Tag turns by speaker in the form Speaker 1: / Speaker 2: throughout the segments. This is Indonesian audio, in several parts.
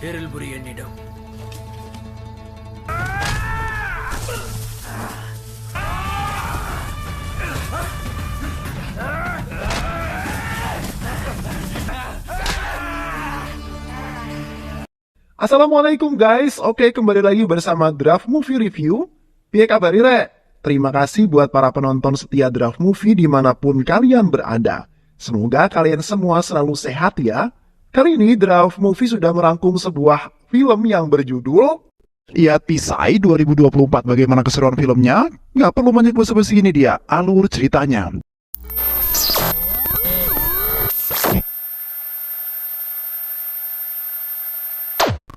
Speaker 1: தேரல்புரி என்னிடம்.
Speaker 2: Assalamualaikum guys, oke kembali lagi bersama Draft Movie Review. Piye kabar Rek? Terima kasih buat para penonton setia Draft Movie dimanapun kalian berada. Semoga kalian semua selalu sehat ya. Kali ini Draft Movie sudah merangkum sebuah film yang berjudul Lihat Pisai 2024. Bagaimana keseruan filmnya? Nggak perlu banyak basa-basi, ini dia alur ceritanya.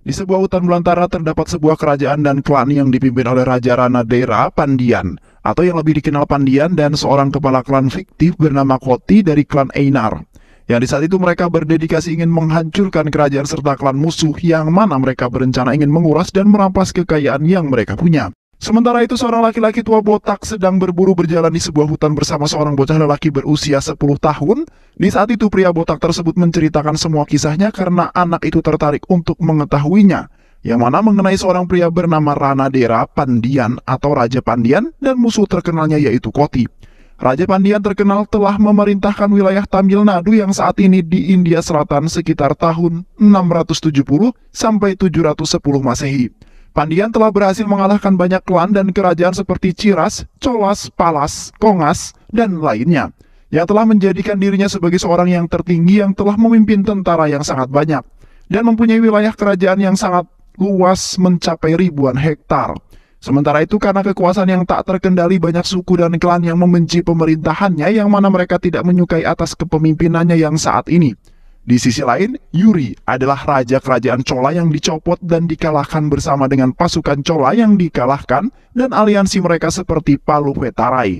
Speaker 2: Di sebuah hutan belantara terdapat sebuah kerajaan dan klan yang dipimpin oleh Raja Ranadera Pandian, atau yang lebih dikenal Pandian, dan seorang kepala klan fiktif bernama Koti dari klan Einar. Yang di saat itu mereka berdedikasi ingin menghancurkan kerajaan serta klan musuh yang mana mereka berencana ingin menguras dan merampas kekayaan yang mereka punya. Sementara itu seorang laki-laki tua botak sedang berburu berjalan di sebuah hutan bersama seorang bocah lelaki berusia 10 tahun. Di saat itu pria botak tersebut menceritakan semua kisahnya karena anak itu tertarik untuk mengetahuinya, yang mana mengenai seorang pria bernama Ranadera Pandian atau Raja Pandian dan musuh terkenalnya yaitu Koti. Raja Pandian terkenal telah memerintahkan wilayah Tamil Nadu yang saat ini di India Selatan sekitar tahun 670 sampai 710 Masehi. Pandian telah berhasil mengalahkan banyak klan dan kerajaan seperti Ciras, Colas, Palas, Kongas, dan lainnya, yang telah menjadikan dirinya sebagai seorang yang tertinggi yang telah memimpin tentara yang sangat banyak, dan mempunyai wilayah kerajaan yang sangat luas mencapai ribuan hektar. Sementara itu karena kekuasaan yang tak terkendali, banyak suku dan klan yang membenci pemerintahannya, yang mana mereka tidak menyukai atas kepemimpinannya yang saat ini. Di sisi lain, Yuri adalah raja kerajaan Chola yang dicopot dan dikalahkan bersama dengan pasukan Chola yang dikalahkan dan aliansi mereka seperti Paluvetarai.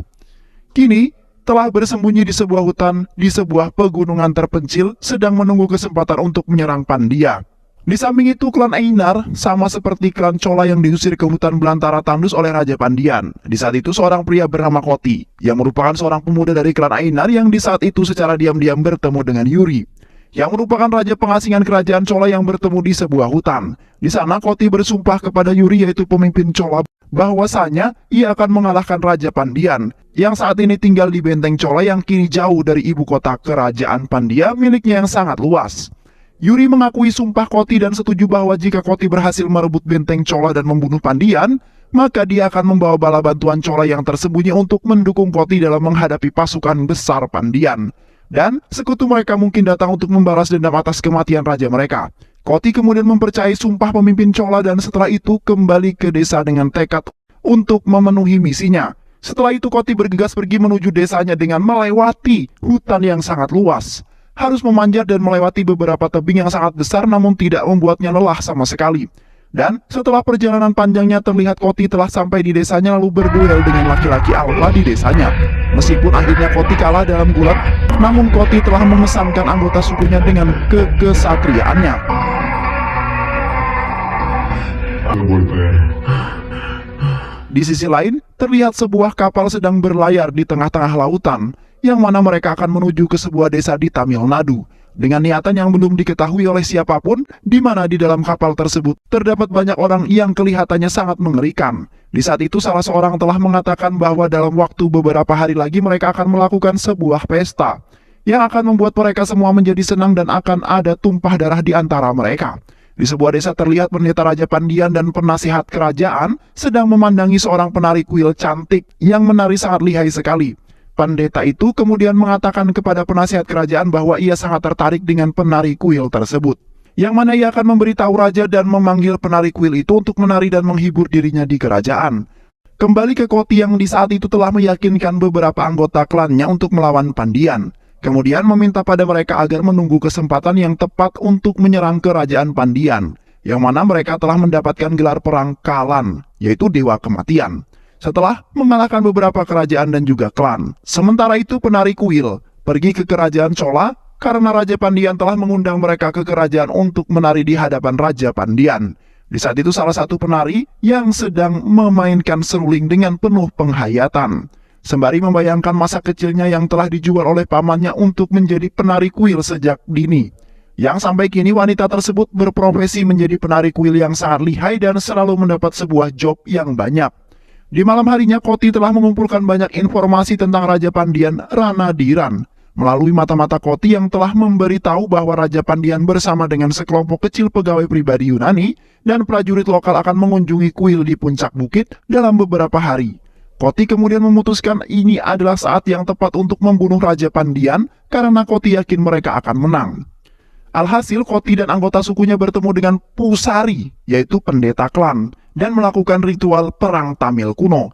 Speaker 2: Kini, telah bersembunyi di sebuah hutan di sebuah pegunungan terpencil sedang menunggu kesempatan untuk menyerang Pandia. Di samping itu, klan Einar sama seperti klan Chola yang diusir ke hutan belantara tandus oleh Raja Pandian. Di saat itu, seorang pria bernama Koti, yang merupakan seorang pemuda dari klan Einar yang di saat itu secara diam-diam bertemu dengan Yuri, yang merupakan raja pengasingan kerajaan Chola yang bertemu di sebuah hutan. Di sana Koti bersumpah kepada Yuri, yaitu pemimpin Chola, bahwasanya ia akan mengalahkan Raja Pandian yang saat ini tinggal di benteng Chola yang kini jauh dari ibu kota kerajaan Pandia miliknya yang sangat luas. Yuri mengakui sumpah Koti dan setuju bahwa jika Koti berhasil merebut benteng Chola dan membunuh Pandian, maka dia akan membawa bala bantuan Chola yang tersembunyi untuk mendukung Koti dalam menghadapi pasukan besar Pandian. Dan sekutu mereka mungkin datang untuk membalas dendam atas kematian raja mereka. Koti kemudian mempercayai sumpah pemimpin Chola dan setelah itu kembali ke desa dengan tekad untuk memenuhi misinya. Setelah itu Koti bergegas pergi menuju desanya dengan melewati hutan yang sangat luas. Harus memanjat dan melewati beberapa tebing yang sangat besar namun tidak membuatnya lelah sama sekali. Dan setelah perjalanan panjangnya terlihat Koti telah sampai di desanya lalu berduel dengan laki-laki alfa di desanya. Meskipun akhirnya Koti kalah dalam gulat, namun Koti telah memesankan anggota sukunya dengan kekesatriaannya. Di sisi lain, terlihat sebuah kapal sedang berlayar di tengah-tengah lautan, yang mana mereka akan menuju ke sebuah desa di Tamil Nadu, dengan niatan yang belum diketahui oleh siapapun, di mana di dalam kapal tersebut terdapat banyak orang yang kelihatannya sangat mengerikan. Di saat itu salah seorang telah mengatakan bahwa dalam waktu beberapa hari lagi mereka akan melakukan sebuah pesta, yang akan membuat mereka semua menjadi senang dan akan ada tumpah darah di antara mereka. Di sebuah desa terlihat pendeta Raja Pandian dan penasihat kerajaan sedang memandangi seorang penari kuil cantik yang menari sangat lihai sekali. Pendeta itu kemudian mengatakan kepada penasihat kerajaan bahwa ia sangat tertarik dengan penari kuil tersebut, yang mana ia akan memberitahu raja dan memanggil penari kuil itu untuk menari dan menghibur dirinya di kerajaan. Kembali ke Koti yang di saat itu telah meyakinkan beberapa anggota klannya untuk melawan Pandian. Kemudian meminta pada mereka agar menunggu kesempatan yang tepat untuk menyerang kerajaan Pandian, yang mana mereka telah mendapatkan gelar perang Kalan, yaitu Dewa Kematian, setelah mengalahkan beberapa kerajaan dan juga klan. Sementara itu penari kuil pergi ke kerajaan Chola karena Raja Pandian telah mengundang mereka ke kerajaan untuk menari di hadapan Raja Pandian. Di saat itu salah satu penari yang sedang memainkan seruling dengan penuh penghayatan, sembari membayangkan masa kecilnya yang telah dijual oleh pamannya untuk menjadi penari kuil sejak dini. Yang sampai kini wanita tersebut berprofesi menjadi penari kuil yang sangat lihai dan selalu mendapat sebuah job yang banyak. Di malam harinya, Koti telah mengumpulkan banyak informasi tentang Raja Pandian Ranadiran. Melalui mata-mata Koti yang telah memberitahu bahwa Raja Pandian bersama dengan sekelompok kecil pegawai pribadi Yunani dan prajurit lokal akan mengunjungi kuil di puncak bukit dalam beberapa hari. Koti kemudian memutuskan ini adalah saat yang tepat untuk membunuh Raja Pandian karena Koti yakin mereka akan menang. Alhasil, Koti dan anggota sukunya bertemu dengan Pusari, yaitu pendeta klan, dan melakukan ritual perang Tamil kuno,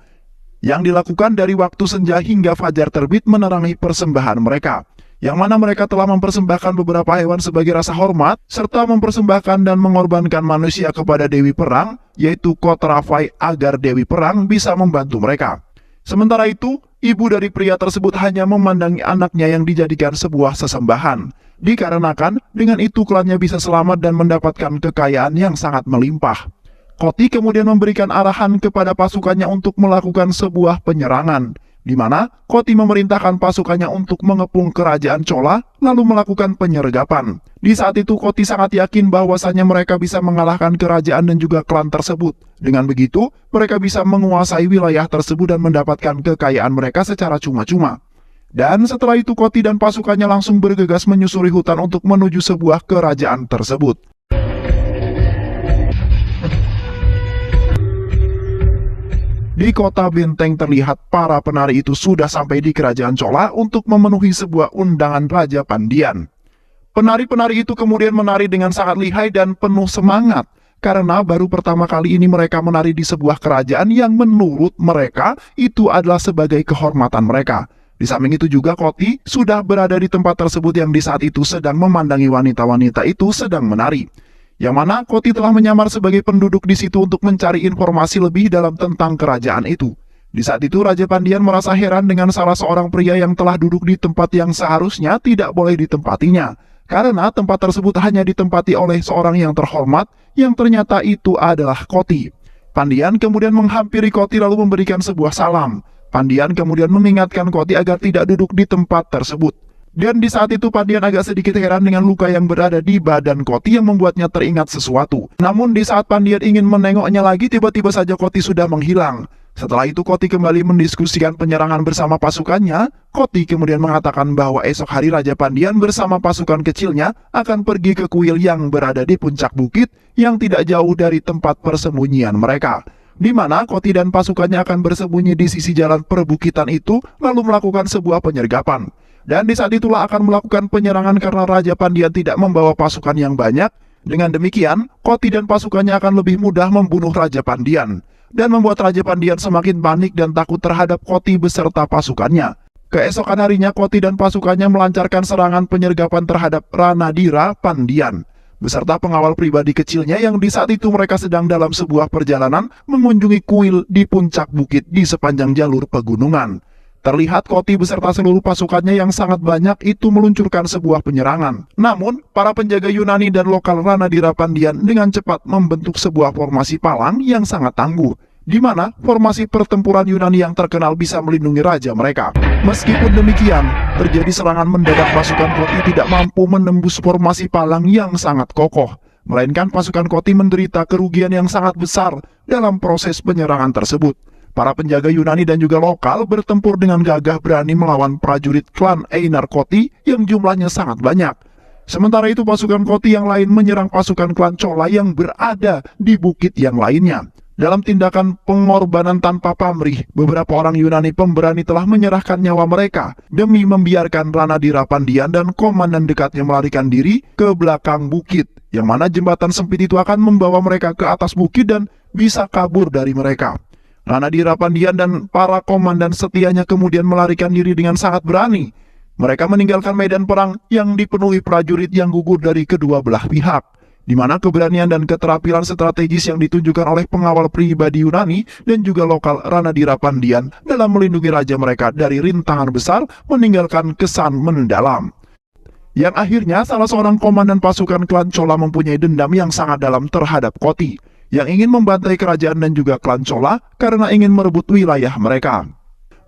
Speaker 2: yang dilakukan dari waktu senja hingga fajar terbit menerangi persembahan mereka, yang mana mereka telah mempersembahkan beberapa hewan sebagai rasa hormat, serta mempersembahkan dan mengorbankan manusia kepada Dewi Perang, yaitu Kotrafai, agar Dewi Perang bisa membantu mereka. Sementara itu, ibu dari pria tersebut hanya memandangi anaknya yang dijadikan sebuah sesembahan, dikarenakan dengan itu klannya bisa selamat dan mendapatkan kekayaan yang sangat melimpah. Koti kemudian memberikan arahan kepada pasukannya untuk melakukan sebuah penyerangan, di mana Koti memerintahkan pasukannya untuk mengepung kerajaan Chola lalu melakukan penyergapan. Di saat itu Koti sangat yakin bahwasanya mereka bisa mengalahkan kerajaan dan juga klan tersebut. Dengan begitu, mereka bisa menguasai wilayah tersebut dan mendapatkan kekayaan mereka secara cuma-cuma. Dan setelah itu Koti dan pasukannya langsung bergegas menyusuri hutan untuk menuju sebuah kerajaan tersebut. Di kota benteng terlihat para penari itu sudah sampai di kerajaan Chola untuk memenuhi sebuah undangan Raja Pandian. Penari-penari itu kemudian menari dengan sangat lihai dan penuh semangat, karena baru pertama kali ini mereka menari di sebuah kerajaan yang menurut mereka itu adalah sebagai kehormatan mereka. Di samping itu juga Koti sudah berada di tempat tersebut yang di saat itu sedang memandangi wanita-wanita itu sedang menari. Yang mana Koti telah menyamar sebagai penduduk di situ untuk mencari informasi lebih dalam tentang kerajaan itu. Di saat itu Raja Pandian merasa heran dengan salah seorang pria yang telah duduk di tempat yang seharusnya tidak boleh ditempatinya, karena tempat tersebut hanya ditempati oleh seorang yang terhormat yang ternyata itu adalah Koti. Pandian kemudian menghampiri Koti lalu memberikan sebuah salam. Pandian kemudian mengingatkan Koti agar tidak duduk di tempat tersebut. Dan di saat itu Pandian agak sedikit heran dengan luka yang berada di badan Koti yang membuatnya teringat sesuatu. Namun di saat Pandian ingin menengoknya lagi, tiba-tiba saja Koti sudah menghilang. Setelah itu Koti kembali mendiskusikan penyerangan bersama pasukannya. Koti kemudian mengatakan bahwa esok hari Raja Pandian bersama pasukan kecilnya akan pergi ke kuil yang berada di puncak bukit yang tidak jauh dari tempat persembunyian mereka, di mana Koti dan pasukannya akan bersembunyi di sisi jalan perbukitan itu lalu melakukan sebuah penyergapan. Dan di saat itulah akan melakukan penyerangan karena Raja Pandian tidak membawa pasukan yang banyak. Dengan demikian, Koti dan pasukannya akan lebih mudah membunuh Raja Pandian, dan membuat Raja Pandian semakin panik dan takut terhadap Koti beserta pasukannya. Keesokan harinya Koti dan pasukannya melancarkan serangan penyergapan terhadap Ranadira Pandian beserta pengawal pribadi kecilnya yang di saat itu mereka sedang dalam sebuah perjalanan mengunjungi kuil di puncak bukit di sepanjang jalur pegunungan. Terlihat Koti beserta seluruh pasukannya yang sangat banyak itu meluncurkan sebuah penyerangan. Namun, para penjaga Yunani dan lokal Ranadira Pandian dengan cepat membentuk sebuah formasi palang yang sangat tangguh, di mana formasi pertempuran Yunani yang terkenal bisa melindungi raja mereka. Meskipun demikian, terjadi serangan mendadak. Pasukan Koti tidak mampu menembus formasi palang yang sangat kokoh, melainkan pasukan Koti menderita kerugian yang sangat besar dalam proses penyerangan tersebut. Para penjaga Yunani dan juga lokal bertempur dengan gagah berani melawan prajurit klan Einar Koti yang jumlahnya sangat banyak. Sementara itu pasukan Koti yang lain menyerang pasukan klan Chola yang berada di bukit yang lainnya. Dalam tindakan pengorbanan tanpa pamrih, beberapa orang Yunani pemberani telah menyerahkan nyawa mereka demi membiarkan Ranadira Pandian dan komandan dekatnya melarikan diri ke belakang bukit, yang mana jembatan sempit itu akan membawa mereka ke atas bukit dan bisa kabur dari mereka. Ranadira Pandian dan para komandan setianya kemudian melarikan diri dengan sangat berani. Mereka meninggalkan medan perang yang dipenuhi prajurit yang gugur dari kedua belah pihak, di mana keberanian dan keterampilan strategis yang ditunjukkan oleh pengawal pribadi Yunani dan juga lokal Ranadira Pandian dalam melindungi raja mereka dari rintangan besar meninggalkan kesan mendalam. Yang akhirnya salah seorang komandan pasukan klan Chola mempunyai dendam yang sangat dalam terhadap Koti, yang ingin membantai kerajaan dan juga klan Chola karena ingin merebut wilayah mereka.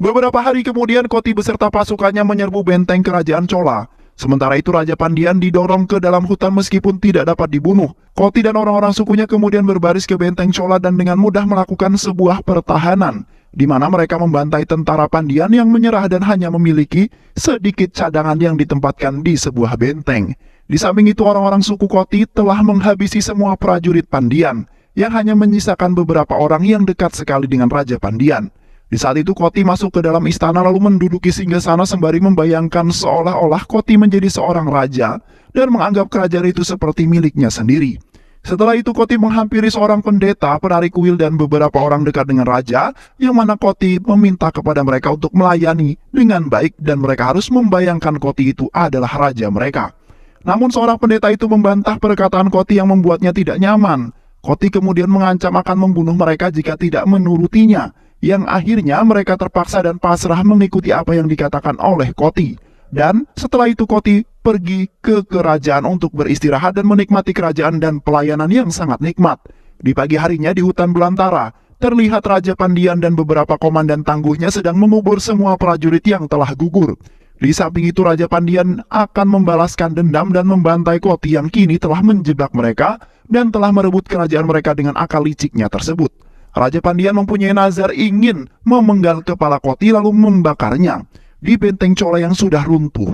Speaker 2: Beberapa hari kemudian Koti beserta pasukannya menyerbu benteng kerajaan Chola. Sementara itu Raja Pandian didorong ke dalam hutan meskipun tidak dapat dibunuh. Koti dan orang-orang sukunya kemudian berbaris ke benteng Chola dan dengan mudah melakukan sebuah pertahanan, di mana mereka membantai tentara Pandian yang menyerah dan hanya memiliki sedikit cadangan yang ditempatkan di sebuah benteng. Di samping itu orang-orang suku Koti telah menghabisi semua prajurit Pandian, yang hanya menyisakan beberapa orang yang dekat sekali dengan Raja Pandian. Di saat itu Koti masuk ke dalam istana lalu menduduki singgasana sembari membayangkan seolah-olah Koti menjadi seorang raja dan menganggap kerajaan itu seperti miliknya sendiri. Setelah itu Koti menghampiri seorang pendeta, penari kuil dan beberapa orang dekat dengan raja, yang mana Koti meminta kepada mereka untuk melayani dengan baik dan mereka harus membayangkan Koti itu adalah raja mereka. Namun seorang pendeta itu membantah perkataan Koti yang membuatnya tidak nyaman. Koti kemudian mengancam akan membunuh mereka jika tidak menurutinya, yang akhirnya mereka terpaksa dan pasrah mengikuti apa yang dikatakan oleh Koti. Dan setelah itu Koti pergi ke kerajaan untuk beristirahat dan menikmati kerajaan dan pelayanan yang sangat nikmat. Di pagi harinya di hutan belantara, terlihat Raja Pandian dan beberapa komandan tangguhnya sedang mengubur semua prajurit yang telah gugur. Di samping itu Raja Pandian akan membalaskan dendam dan membantai Koti yang kini telah menjebak mereka dan telah merebut kerajaan mereka dengan akal liciknya tersebut. Raja Pandian mempunyai nazar ingin memenggal kepala Koti lalu membakarnya di benteng Chola yang sudah runtuh.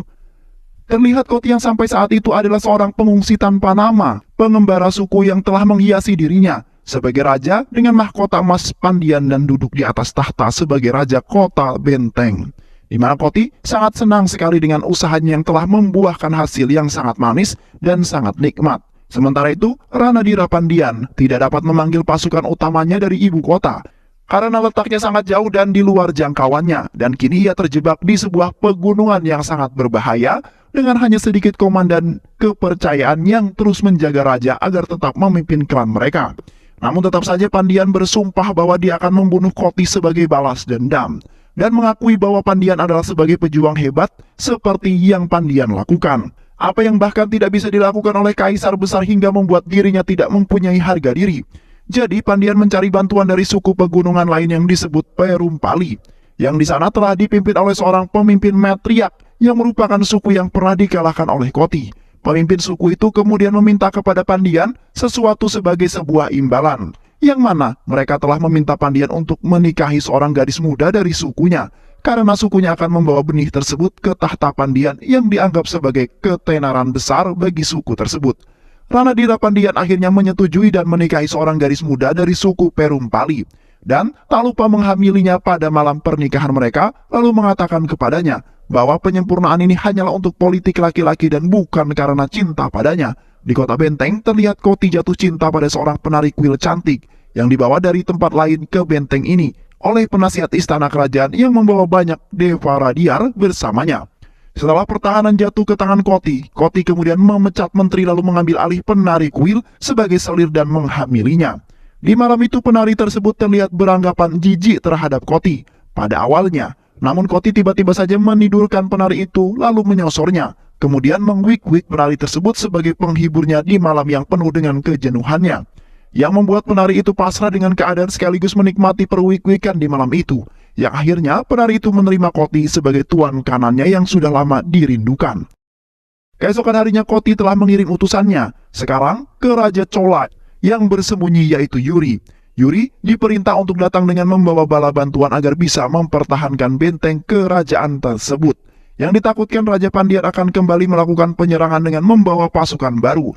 Speaker 2: Terlihat Koti yang sampai saat itu adalah seorang pengungsi tanpa nama, pengembara suku yang telah menghiasi dirinya sebagai raja dengan mahkota emas Pandian dan duduk di atas tahta sebagai raja kota benteng. Di mana Koti sangat senang sekali dengan usahanya yang telah membuahkan hasil yang sangat manis dan sangat nikmat. Sementara itu, Ranadira Pandian tidak dapat memanggil pasukan utamanya dari ibu kota karena letaknya sangat jauh dan di luar jangkauannya, dan kini ia terjebak di sebuah pegunungan yang sangat berbahaya dengan hanya sedikit komandan kepercayaan yang terus menjaga raja agar tetap memimpin klan mereka. Namun tetap saja Pandian bersumpah bahwa dia akan membunuh Koti sebagai balas dendam, dan mengakui bahwa Pandian adalah sebagai pejuang hebat seperti yang Pandian lakukan. Apa yang bahkan tidak bisa dilakukan oleh kaisar besar hingga membuat dirinya tidak mempunyai harga diri. Jadi Pandian mencari bantuan dari suku pegunungan lain yang disebut Perumpali, yang di sana telah dipimpin oleh seorang pemimpin Metriak yang merupakan suku yang pernah dikalahkan oleh Koti. Pemimpin suku itu kemudian meminta kepada Pandian sesuatu sebagai sebuah imbalan, yang mana mereka telah meminta Pandian untuk menikahi seorang gadis muda dari sukunya, karena sukunya akan membawa benih tersebut ke tahta Pandian yang dianggap sebagai ketenaran besar bagi suku tersebut. Ranadira Pandian akhirnya menyetujui dan menikahi seorang gadis muda dari suku Perumpali, dan tak lupa menghamilinya pada malam pernikahan mereka, lalu mengatakan kepadanya bahwa penyempurnaan ini hanyalah untuk politik laki-laki dan bukan karena cinta padanya. Di kota benteng terlihat Koti jatuh cinta pada seorang penari kuil cantik yang dibawa dari tempat lain ke benteng ini oleh penasihat istana kerajaan yang membawa banyak Devaradiar bersamanya. Setelah pertahanan jatuh ke tangan Koti, Koti kemudian memecat menteri lalu mengambil alih penari kuil sebagai selir dan menghamilinya. Di malam itu penari tersebut terlihat beranggapan jijik terhadap Koti pada awalnya, namun Koti tiba-tiba saja menidurkan penari itu lalu menyosornya, kemudian mengwik-wik penari tersebut sebagai penghiburnya di malam yang penuh dengan kejenuhannya, yang membuat penari itu pasrah dengan keadaan sekaligus menikmati perwik-wikan di malam itu, yang akhirnya penari itu menerima Koti sebagai tuan kanannya yang sudah lama dirindukan. Keesokan harinya Koti telah mengirim utusannya, sekarang ke Raja Chola yang bersembunyi yaitu Yuri. Yuri diperintah untuk datang dengan membawa bala bantuan agar bisa mempertahankan benteng kerajaan tersebut, yang ditakutkan Raja Pandian akan kembali melakukan penyerangan dengan membawa pasukan baru.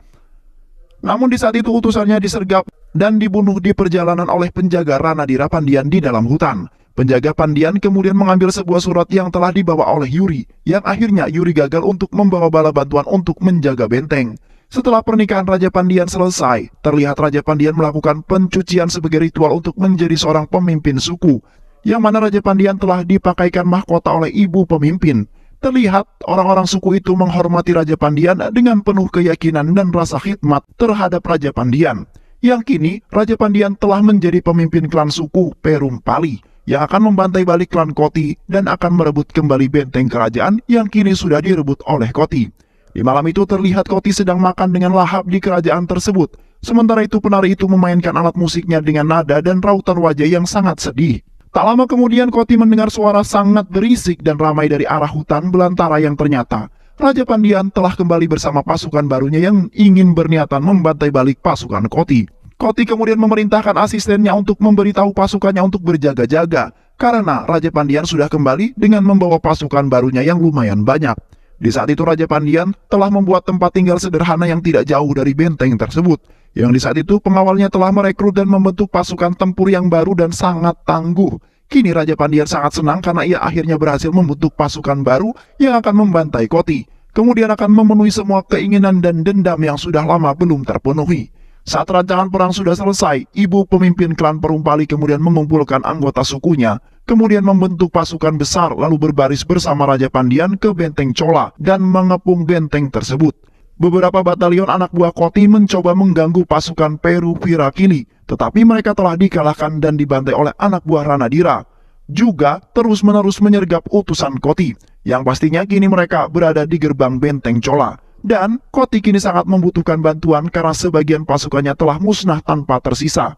Speaker 2: Namun di saat itu utusannya disergap dan dibunuh di perjalanan oleh penjaga Ranadira Pandian di dalam hutan. Penjaga Pandian kemudian mengambil sebuah surat yang telah dibawa oleh Yuri, yang akhirnya Yuri gagal untuk membawa bala bantuan untuk menjaga benteng. Setelah pernikahan Raja Pandian selesai, terlihat Raja Pandian melakukan pencucian sebagai ritual untuk menjadi seorang pemimpin suku, yang mana Raja Pandian telah dipakaikan mahkota oleh ibu pemimpin. Terlihat orang-orang suku itu menghormati Raja Pandian dengan penuh keyakinan dan rasa khidmat terhadap Raja Pandian, yang kini Raja Pandian telah menjadi pemimpin klan suku Perumpali, yang akan membantai balik klan Koti dan akan merebut kembali benteng kerajaan yang kini sudah direbut oleh Koti. Di malam itu terlihat Koti sedang makan dengan lahap di kerajaan tersebut. Sementara itu penari itu memainkan alat musiknya dengan nada dan rautan wajah yang sangat sedih. Tak lama kemudian Koti mendengar suara sangat berisik dan ramai dari arah hutan belantara yang ternyata Raja Pandian telah kembali bersama pasukan barunya yang ingin berniatan membantai balik pasukan Koti. Koti kemudian memerintahkan asistennya untuk memberitahu pasukannya untuk berjaga-jaga, karena Raja Pandian sudah kembali dengan membawa pasukan barunya yang lumayan banyak. Di saat itu Raja Pandian telah membuat tempat tinggal sederhana yang tidak jauh dari benteng tersebut, yang di saat itu pengawalnya telah merekrut dan membentuk pasukan tempur yang baru dan sangat tangguh. Kini Raja Pandian sangat senang karena ia akhirnya berhasil membentuk pasukan baru yang akan membantai Koti, kemudian akan memenuhi semua keinginan dan dendam yang sudah lama belum terpenuhi. Saat rancangan perang sudah selesai, ibu pemimpin klan Perumpali kemudian mengumpulkan anggota sukunya, kemudian membentuk pasukan besar lalu berbaris bersama Raja Pandian ke benteng Chola dan mengepung benteng tersebut. Beberapa batalion anak buah Koti mencoba mengganggu pasukan Peru Virakili, tetapi mereka telah dikalahkan dan dibantai oleh anak buah Ranadira. Juga terus-menerus menyergap utusan Koti, yang pastinya kini mereka berada di gerbang benteng Chola. Dan Koti kini sangat membutuhkan bantuan karena sebagian pasukannya telah musnah tanpa tersisa.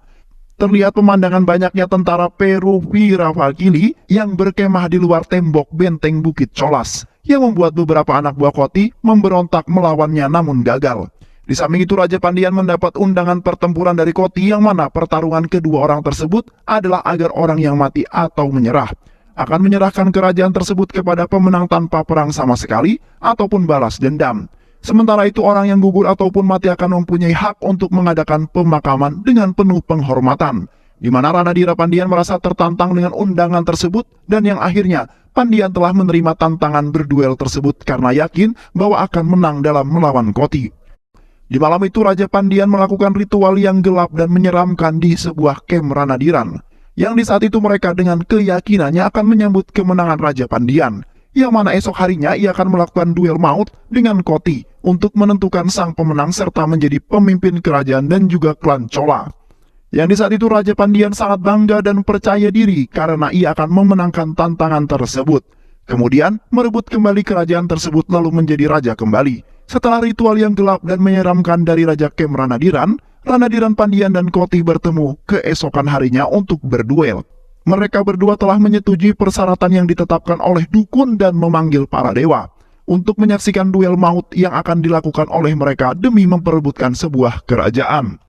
Speaker 2: Terlihat pemandangan banyaknya tentara Peru Virakili yang berkemah di luar tembok benteng Bukit Cholas, yang membuat beberapa anak buah Koti memberontak melawannya namun gagal. Di samping itu Raja Pandian mendapat undangan pertempuran dari Koti yang mana pertarungan kedua orang tersebut adalah agar orang yang mati atau menyerah akan menyerahkan kerajaan tersebut kepada pemenang tanpa perang sama sekali ataupun balas dendam. Sementara itu orang yang gugur ataupun mati akan mempunyai hak untuk mengadakan pemakaman dengan penuh penghormatan, di mana Ranadira Pandian merasa tertantang dengan undangan tersebut dan yang akhirnya Pandian telah menerima tantangan berduel tersebut karena yakin bahwa akan menang dalam melawan Koti. Di malam itu Raja Pandian melakukan ritual yang gelap dan menyeramkan di sebuah kem Ranadiran, yang di saat itu mereka dengan keyakinannya akan menyambut kemenangan Raja Pandian, yang mana esok harinya ia akan melakukan duel maut dengan Koti untuk menentukan sang pemenang serta menjadi pemimpin kerajaan dan juga klan Chola. Yang di saat itu Raja Pandian sangat bangga dan percaya diri karena ia akan memenangkan tantangan tersebut. Kemudian merebut kembali kerajaan tersebut lalu menjadi raja kembali. Setelah ritual yang gelap dan menyeramkan dari Raja Kem Ranadiran, Ranadiran Pandian dan Koti bertemu keesokan harinya untuk berduel. Mereka berdua telah menyetujui persyaratan yang ditetapkan oleh dukun dan memanggil para dewa untuk menyaksikan duel maut yang akan dilakukan oleh mereka demi memperebutkan sebuah kerajaan.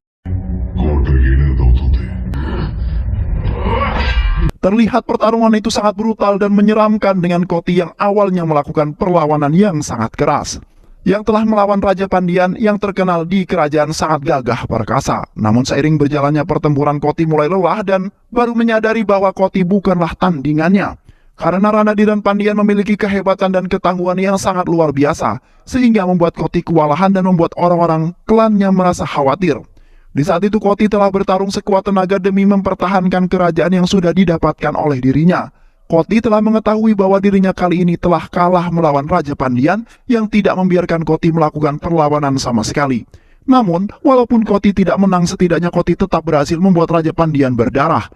Speaker 2: Terlihat pertarungan itu sangat brutal dan menyeramkan dengan Koti yang awalnya melakukan perlawanan yang sangat keras, yang telah melawan Raja Pandian yang terkenal di kerajaan sangat gagah perkasa. Namun seiring berjalannya pertempuran Koti mulai lelah dan baru menyadari bahwa Koti bukanlah tandingannya. Karena Ranadiran Pandian memiliki kehebatan dan ketangguhan yang sangat luar biasa, sehingga membuat Koti kewalahan dan membuat orang-orang klannya merasa khawatir. Di saat itu Koti telah bertarung sekuat tenaga demi mempertahankan kerajaan yang sudah didapatkan oleh dirinya. Koti telah mengetahui bahwa dirinya kali ini telah kalah melawan Raja Pandian yang tidak membiarkan Koti melakukan perlawanan sama sekali. Namun, walaupun Koti tidak menang, setidaknya Koti tetap berhasil membuat Raja Pandian berdarah.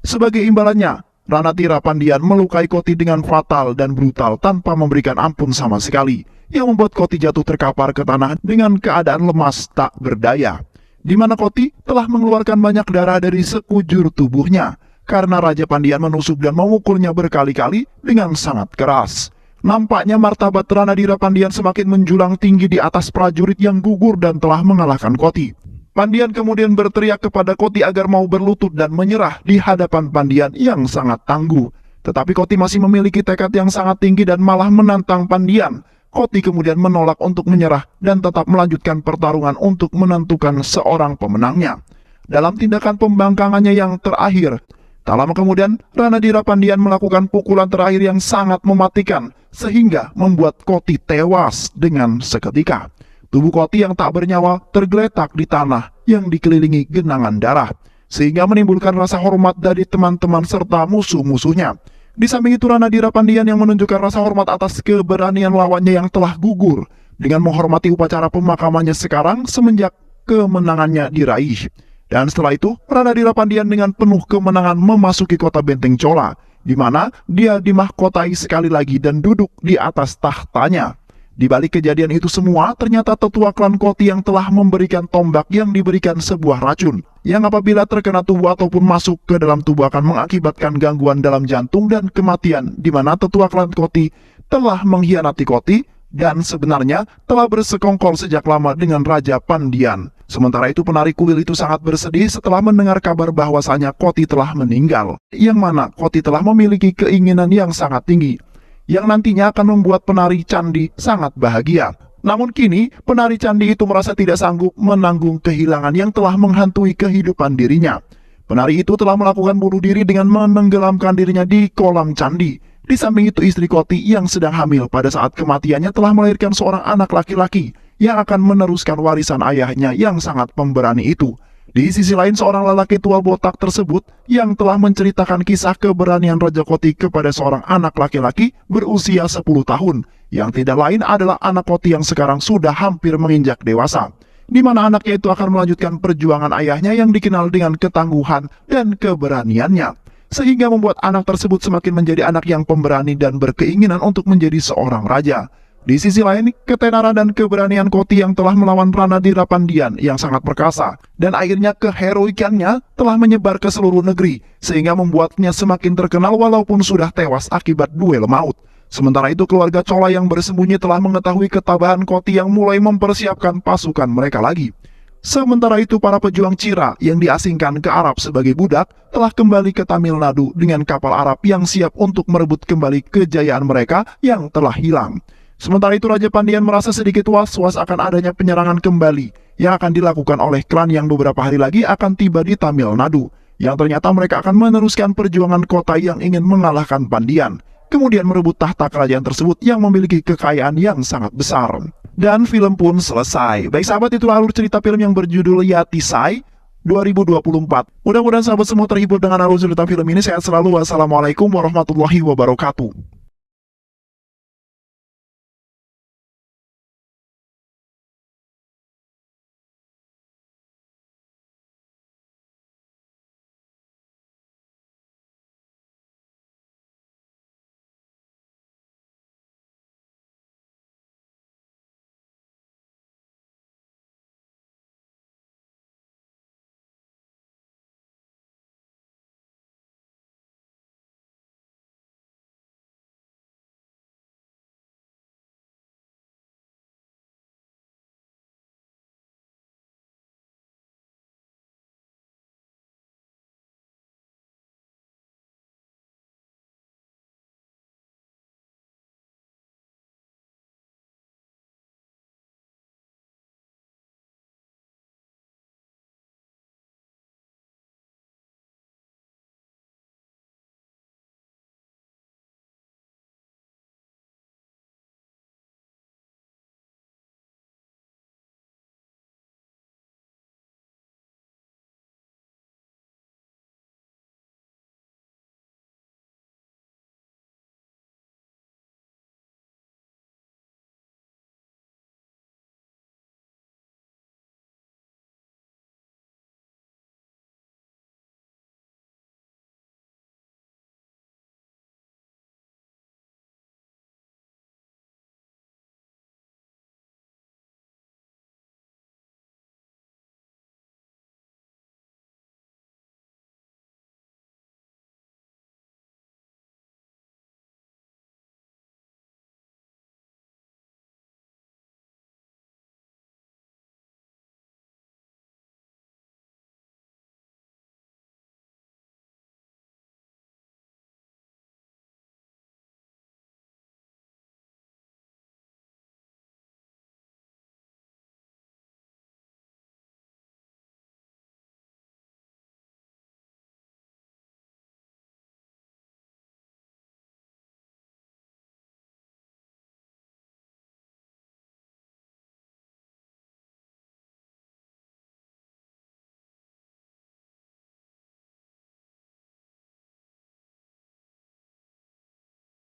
Speaker 2: Sebagai imbalannya, Ranadira Pandian melukai Koti dengan fatal dan brutal tanpa memberikan ampun sama sekali, yang membuat Koti jatuh terkapar ke tanah dengan keadaan lemas tak berdaya, di mana Koti telah mengeluarkan banyak darah dari sekujur tubuhnya, karena Raja Pandian menusuk dan memukulnya berkali-kali dengan sangat keras. Nampaknya martabat Ranadira Pandian semakin menjulang tinggi di atas prajurit yang gugur dan telah mengalahkan Koti. Pandian kemudian berteriak kepada Koti agar mau berlutut dan menyerah di hadapan Pandian yang sangat tangguh. Tetapi Koti masih memiliki tekad yang sangat tinggi dan malah menantang Pandian. Koti kemudian menolak untuk menyerah dan tetap melanjutkan pertarungan untuk menentukan seorang pemenangnya. Dalam tindakan pembangkangannya yang terakhir, tak lama kemudian Ranadira Pandian melakukan pukulan terakhir yang sangat mematikan, sehingga membuat Koti tewas dengan seketika. Tubuh Koti yang tak bernyawa tergeletak di tanah yang dikelilingi genangan darah, sehingga menimbulkan rasa hormat dari teman-teman serta musuh-musuhnya. Di samping itu Ranadira Pandian yang menunjukkan rasa hormat atas keberanian lawannya yang telah gugur, dengan menghormati upacara pemakamannya sekarang semenjak kemenangannya diraih. Dan setelah itu, Ranadira Pandian dengan penuh kemenangan memasuki kota benteng Chola, di mana dia dimahkotai sekali lagi dan duduk di atas tahtanya. Di balik kejadian itu semua, ternyata tetua klan Koti yang telah memberikan tombak yang diberikan sebuah racun, yang apabila terkena tubuh ataupun masuk ke dalam tubuh akan mengakibatkan gangguan dalam jantung dan kematian, di mana tetua klan Koti telah mengkhianati Koti dan sebenarnya telah bersekongkol sejak lama dengan Raja Pandian. Sementara itu penari kuil itu sangat bersedih setelah mendengar kabar bahwasanya Koti telah meninggal, yang mana Koti telah memiliki keinginan yang sangat tinggi, yang nantinya akan membuat penari candi sangat bahagia. Namun kini, penari candi itu merasa tidak sanggup menanggung kehilangan yang telah menghantui kehidupan dirinya. Penari itu telah melakukan bunuh diri dengan menenggelamkan dirinya di kolam candi. Di samping itu, istri Koti yang sedang hamil pada saat kematiannya telah melahirkan seorang anak laki-laki yang akan meneruskan warisan ayahnya yang sangat pemberani itu. Di sisi lain, seorang lelaki tua botak tersebut yang telah menceritakan kisah keberanian Raja Koti kepada seorang anak laki-laki berusia 10 tahun, yang tidak lain adalah anak Koti yang sekarang sudah hampir menginjak dewasa, di mana anaknya itu akan melanjutkan perjuangan ayahnya yang dikenal dengan ketangguhan dan keberaniannya, sehingga membuat anak tersebut semakin menjadi anak yang pemberani dan berkeinginan untuk menjadi seorang raja. Di sisi lain, ketenaran dan keberanian Koti yang telah melawan Ranadira Pandian yang sangat perkasa, dan akhirnya keheroikannya telah menyebar ke seluruh negeri, sehingga membuatnya semakin terkenal walaupun sudah tewas akibat duel maut. Sementara itu, keluarga Chola yang bersembunyi telah mengetahui ketabahan Koti yang mulai mempersiapkan pasukan mereka lagi. Sementara itu, para pejuang Cira yang diasingkan ke Arab sebagai budak telah kembali ke Tamil Nadu dengan kapal Arab yang siap untuk merebut kembali kejayaan mereka yang telah hilang. Sementara itu, Raja Pandian merasa sedikit was-was akan adanya penyerangan kembali yang akan dilakukan oleh klan yang beberapa hari lagi akan tiba di Tamil Nadu, yang ternyata mereka akan meneruskan perjuangan kota yang ingin mengalahkan Pandian, kemudian merebut tahta kerajaan tersebut yang memiliki kekayaan yang sangat besar. Dan film pun selesai. Baik sahabat, itu alur cerita film yang berjudul Yatisai 2024. Mudah-mudahan sahabat semua terhibur dengan alur cerita film ini. Sehat selalu. Wassalamualaikum warahmatullahi wabarakatuh.